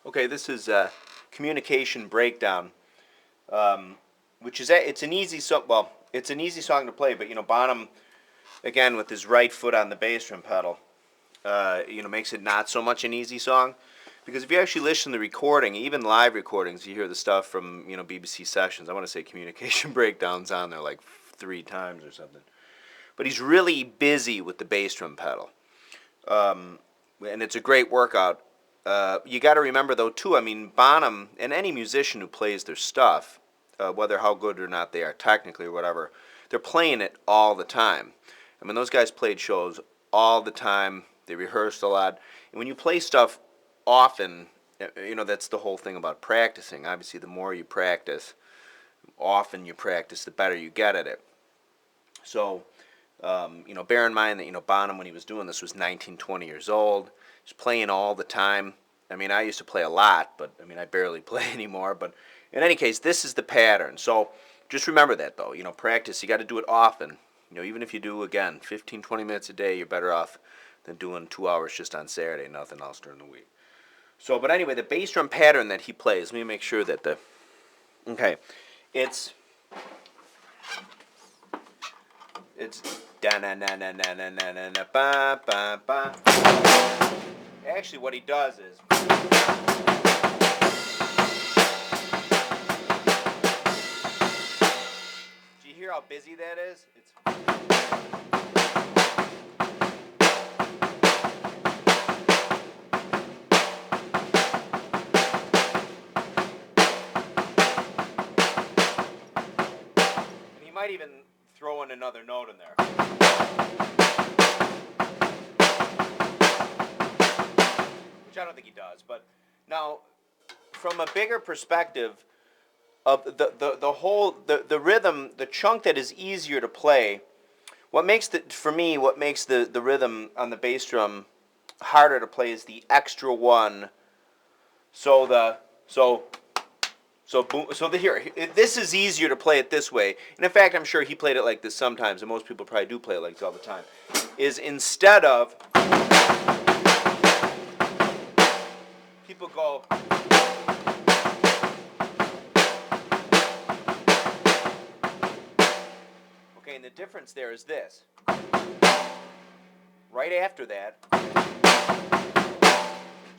Okay, this is Communication Breakdown, which is it's an easy song. Well, it's an easy song to play, but Bonham, again with his right foot on the bass drum pedal, makes it not so much an easy song, because if you actually listen to the recording, even live recordings, you hear the stuff from BBC sessions. I want to say Communication Breakdown's on there like 3 times or something, but he's really busy with the bass drum pedal, and it's a great workout. You got to remember though too. I mean, Bonham and any musician who plays their stuff, whether how good or not they are technically or whatever, they're playing it all the time. I mean, those guys played shows all the time. They rehearsed a lot. And when you play stuff often, that's the whole thing about practicing. Obviously, the more you practice, often you practice, the better you get at it. So, bear in mind that Bonham, when he was doing this, was 19, 20 years old. He's playing all the time. I mean, I used to play a lot, but I barely play anymore. But in any case, this is the pattern. So just remember that, though. Practice. You got to do it often. Even if you do, again, 15, 20 minutes a day, you're better off than doing 2 hours just on Saturday, nothing else during the week. So, but anyway, the bass drum pattern that he plays, let me make sure that it's da na na na na na na na na ba ba ba. Actually, what he does is, do you hear how busy that is? And he might even throw in another note in there. Which I don't think he does, but now, from a bigger perspective of the rhythm, the chunk that is easier to play, what makes the rhythm on the bass drum harder to play is the extra one. This is easier to play it this way, and in fact, I'm sure he played it like this sometimes, and most people probably do play it like this all the time. Is instead of people go, okay, and the difference there is this. Right after that,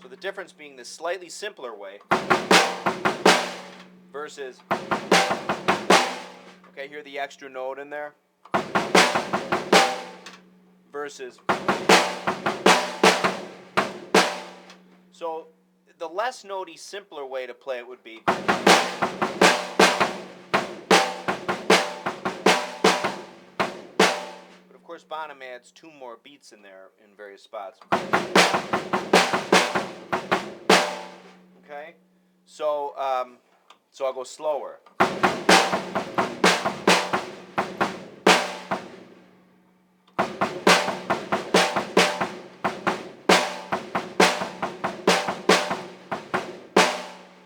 so the difference being this slightly simpler way versus, okay, hear the extra note in there, versus, so the less notey, simpler way to play it would be, but of course Bonham adds 2 more beats in there in various spots. Okay, so I'll go slower.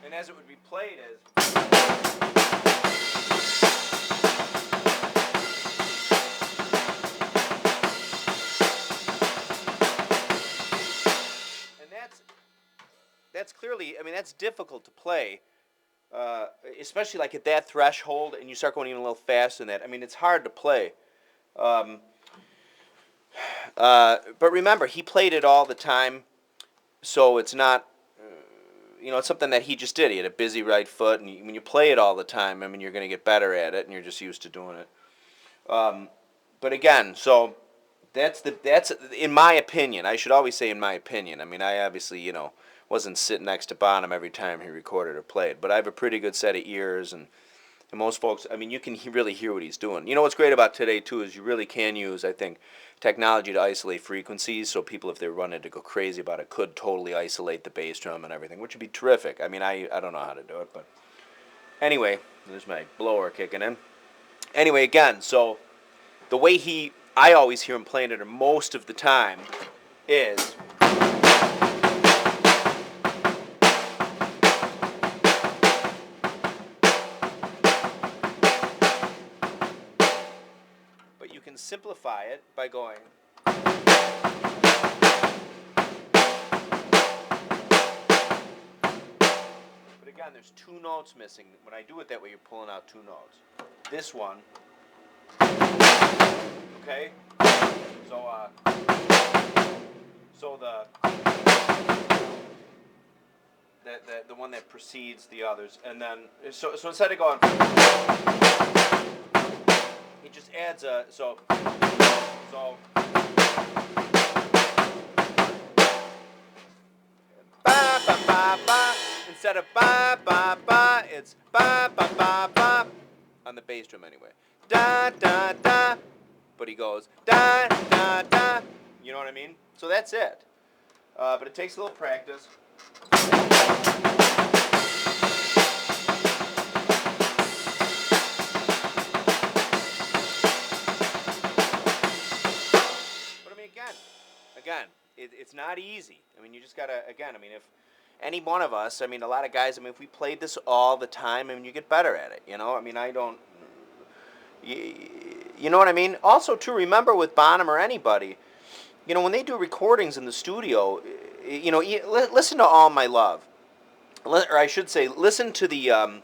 And as it would be played as, and that's clearly, that's difficult to play, especially like at that threshold, and you start going even a little faster than that. It's hard to play. But remember, he played it all the time, so it's not, it's something that he just did. He had a busy right foot, and when you play it all the time, you're going to get better at it, and you're just used to doing it. But again, so that's in my opinion. I should always say in my opinion. I obviously, wasn't sitting next to Bonham every time he recorded or played, but I have a pretty good set of ears, and most folks, you can really hear what he's doing. What's great about today too is you really can use, I think, technology to isolate frequencies, so people, if they wanted to go crazy about it, could totally isolate the bass drum and everything, which would be terrific. I don't know how to do it, but anyway, there's my blower kicking in. Anyway, again, so the way I always hear him playing it, or most of the time, is, but you can simplify it by going, again, there's 2 notes missing. When I do it that way, you're pulling out 2 notes. This one, okay? So the one that precedes the others, and then so instead of going, it just adds a so. Ba ba ba ba. Instead of ba ba ba, it's ba ba ba ba on the bass drum anyway. Da da da, but he goes da da da. You know what I mean? So that's it. But it takes a little practice. But I mean, again, it's not easy. I mean, you just gotta, again, I mean, if any one of us, I mean, a lot of guys, I mean, if we played this all the time, I mean, you get better at it, you know? I mean, you know what I mean? Also, too, remember with Bonham or anybody, you know, when they do recordings in the studio, you know, listen to All My Love. Or I should say, listen to the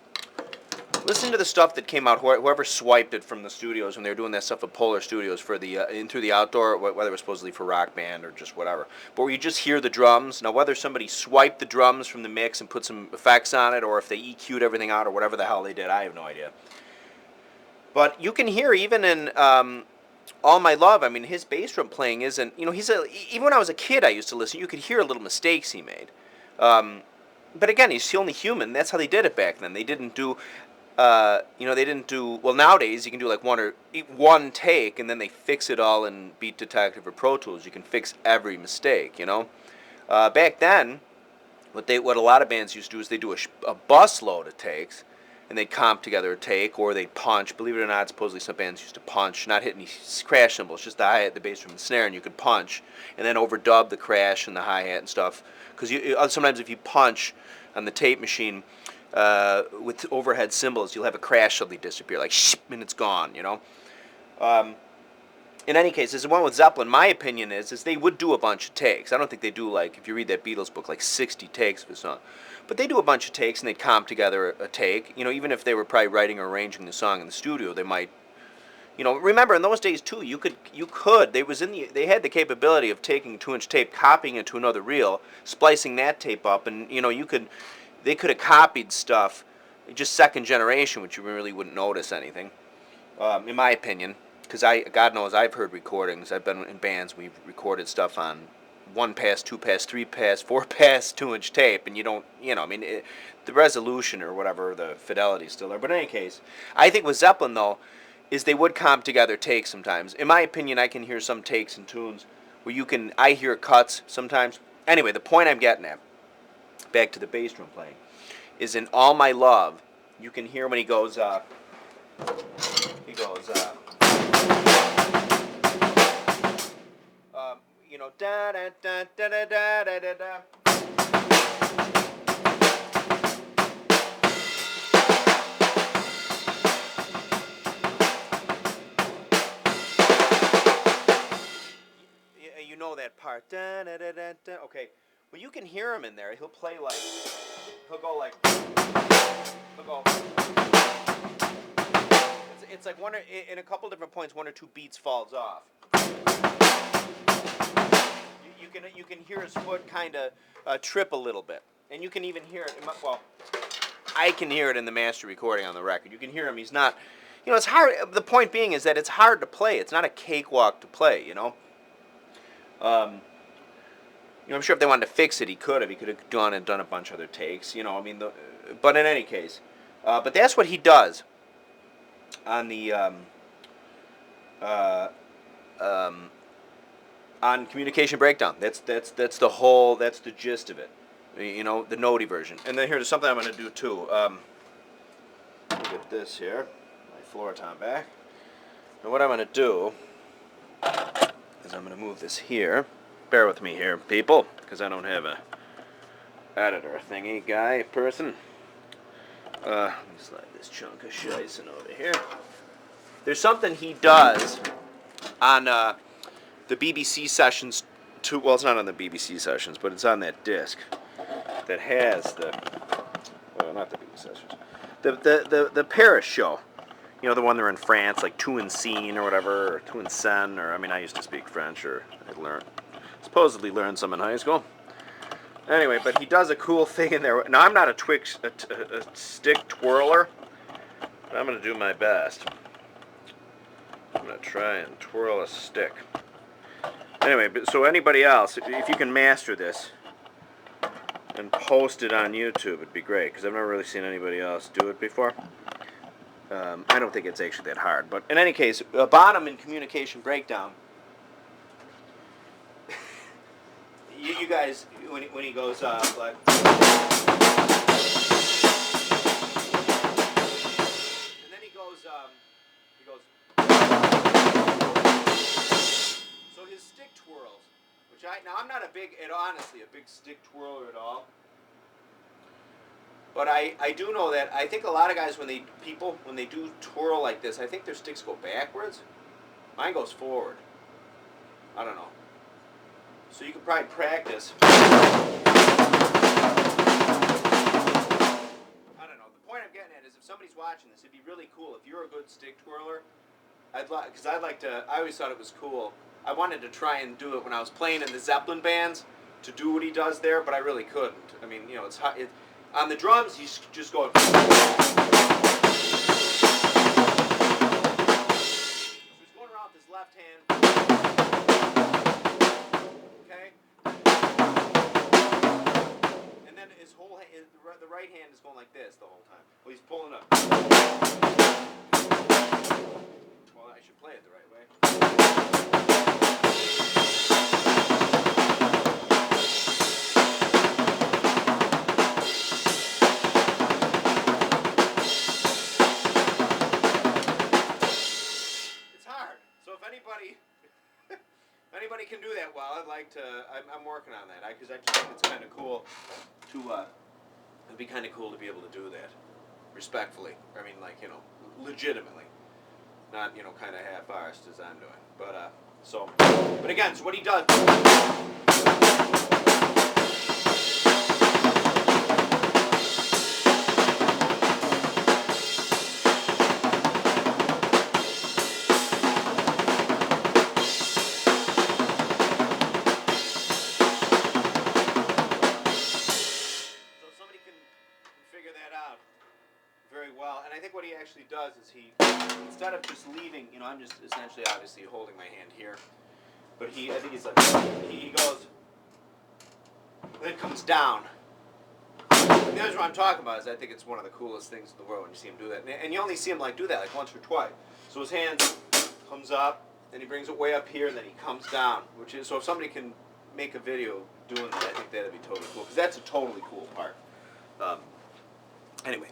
stuff that came out. Whoever swiped it from the studios when they were doing that stuff at Polar Studios for the in through the outdoor, whether it was supposedly for Rock Band or just whatever. But where you just hear the drums. Now, whether somebody swiped the drums from the mix and put some effects on it, or if they EQ'd everything out, or whatever the hell they did, I have no idea. But you can hear even in All My Love. I mean, his bass drum playing isn't. You know, even when I was a kid, I used to listen. You could hear little mistakes he made. But again, he's only human. That's how they did it back then. They didn't do. You know, they didn't do well. Nowadays, you can do like one take, and then they fix it all in Beat Detective or Pro Tools. You can fix every mistake. You know, back then, what a lot of bands used to do is they do a busload of takes, and they'd comp together a take, or they'd punch. Believe it or not, supposedly some bands used to punch, not hit any crash cymbals, just the hi-hat, the bass drum, and the snare, and you could punch, and then overdub the crash and the hi-hat and stuff. Because sometimes if you punch on the tape machine with overhead cymbals, you'll have a crash suddenly disappear, like shh, and it's gone, you know. In any case, as the one with Zeppelin, my opinion is they would do a bunch of takes. I don't think they do, like, if you read that Beatles book, like 60 takes of a song. But they do a bunch of takes, and they'd comp together a take. You know, even if they were probably writing or arranging the song in the studio, they might, you know, remember in those days too, they had the capability of taking 2-inch tape, copying it to another reel, splicing that tape up, and, you know, they could have copied stuff, just second generation, which you really wouldn't notice anything, in my opinion. Because God knows, I've heard recordings. I've been in bands. We've recorded stuff on 1-pass, 2-pass, 3-pass, 4-pass, 2-inch tape, and you don't, you know, I mean, the resolution or whatever, the fidelity is still there. But in any case, I think with Zeppelin though, is they would comp together takes sometimes. In my opinion, I can hear some takes and tunes where I hear cuts sometimes. Anyway, the point I'm getting at, back to the bass drum playing, is in All My Love, you can hear when he goes, you know, da da da da da da da da da. You know that part. Da da da da da. Okay. Well, you can hear him in there. He'll play like. He'll go. It's like in a couple different points, 1 or 2 beats falls off. You can hear his foot kind of trip a little bit, and you can even hear it. Well, I can hear it in the master recording on the record. You can hear him. He's not, you know, it's hard. The point being is that it's hard to play. It's not a cakewalk to play. You know. You know, I'm sure if they wanted to fix it, he could have. He could have done a bunch of other takes. You know, I mean, but in any case, but that's what he does on the on Communication Breakdown. That's the gist of it. You know, the notey version. And then here's something I'm going to do too. Get this here, my floor tom back. And what I'm going to do is I'm going to move this here. Bear with me here, people, because I don't have a editor thingy guy person. Let me slide this chunk of shicing over here. There's something he does on the BBC sessions. Well, it's not on the BBC sessions, but it's on that disc that has the. Let not the Biggest Sisters. The Paris show. You know, the one they're in France, like Two in Scene or whatever, or Two in Scène, or I mean, I used to speak French, or I supposedly learned some in high school. Anyway, but he does a cool thing in there. Now, I'm not a stick twirler, but I'm going to do my best. I'm going to try and twirl a stick. Anyway, so anybody else, if you can master this and post it on YouTube, it'd be great, because I've never really seen anybody else do it before. I don't think it's actually that hard, but in any case, Bonham in Communication Breakdown. You guys, when he goes like, and then he goes. So his stick twirls, which I'm not a big stick twirler at all. But I do know that I think a lot of guys when they do twirl like this, I think their sticks go backwards. Mine goes forward. I don't know. So you could probably practice. I don't know. The point I'm getting at is if somebody's watching this, it'd be really cool if you're a good stick twirler. I always thought it was cool. I wanted to try and do it when I was playing in the Zeppelin bands to do what he does there, but I really couldn't. I mean, you know, it's hot. On the drums, he's just going. So he's going around with his left hand. Okay? And then his whole hand, the right hand is going like this the whole time. Well, he's pulling up. Well, I should play it the right way. Anybody can do that well, I'd like to. I'm working on that because I just think it's kind of cool to. It'd be kind of cool to be able to do that, respectfully. I mean, like, you know, legitimately, not, you know, kind of half-arsed as I'm doing. But but again, so what he does. Very well, and I think what he actually does is instead of just leaving, you know, I'm just essentially obviously holding my hand here, but I think he's like, he goes, then it comes down. And that's what I'm talking about, is I think it's one of the coolest things in the world when you see him do that, and you only see him like do that like once or twice. So his hand comes up, then he brings it way up here, and then he comes down, so if somebody can make a video doing that, I think that'd be totally cool, because that's a totally cool part. Anyway.